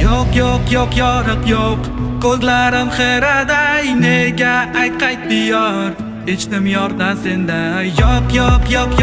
Yo'q yoriq yo'q, ko'zlarim xiraday. Nega qaytdi yor, hechnim yordan senday. Yo'q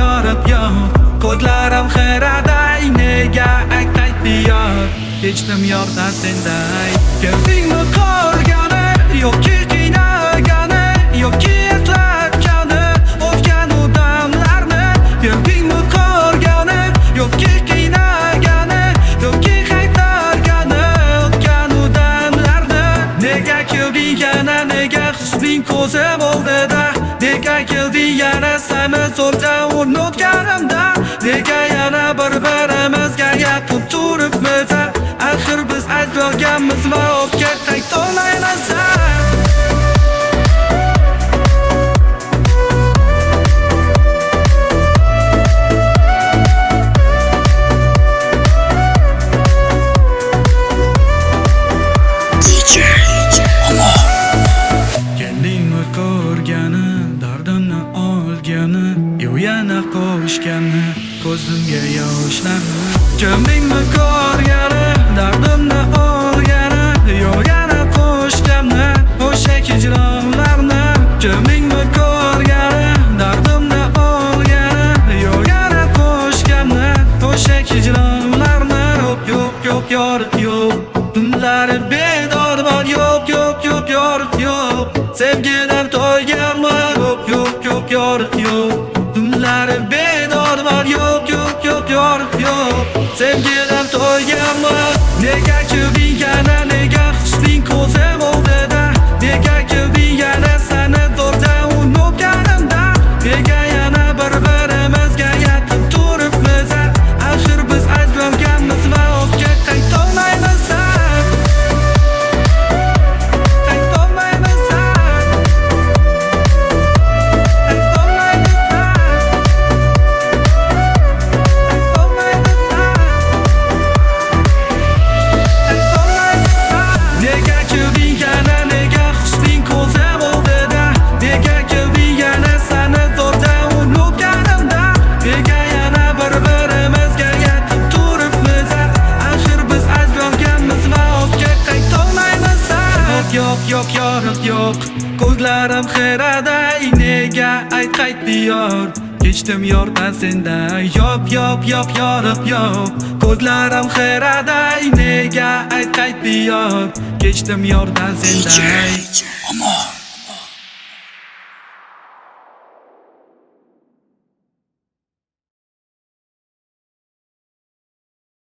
yoriq yo'q, ko'zlarim xiraday. Nega qaytdi yor, hechnim yordan senday. Keldingmi ko'rgani, yo'qki qiynagani, yo'qki eslatgani o'tgan damlarni. Keldingmi ko'rgani, yo'qki qiynagani, yo'qki qaytargani o'tgan damlarni. Nega kelding yana, nega husning ko'zim oldida? Nega kelding yana seni zo'rda unutganimda? Nega yana bir-birimizga yaqin turibmiz? Axir biz aytganmiz va o'tga qaytolmaymiz. Kendingni ko'rgani, dardimni olgani, yana qo'shgani ko'zimga yoshlarni. Kendingni ko'rgani, dardimni olgani, yana qo'shgani o'sha hijronlarni. Kendingni ko'rgani, dardimni olgani, yana qo'shgani o'sha hijronlarni. Yo'q yoriq yo'q, tunlari bedor bor. Yo'q yoriq yo'q, sevgidan to'yganman. Yo'q yoriq yo'q, tunlari bedor bor. Yo'q yoriq yo'q, sevgidan to'yganman. Nega kelding yana, nega husning ko'zim oldida? Nega kelding yana seni zo'rda unutganimda? Nega yana bir-birimizga yaqin turibmiz? Axir biz aytganmiz va o'tga qaytolmaymiz. Yo'q yoriq yo'q, ko'zlarim xiraday. Nega qaytdi yor, kechdim yordan senday. Yo'q yoriq yo'q, ko'zlarim xiraday. Nega qaytdi yor, kechdim yordan senday.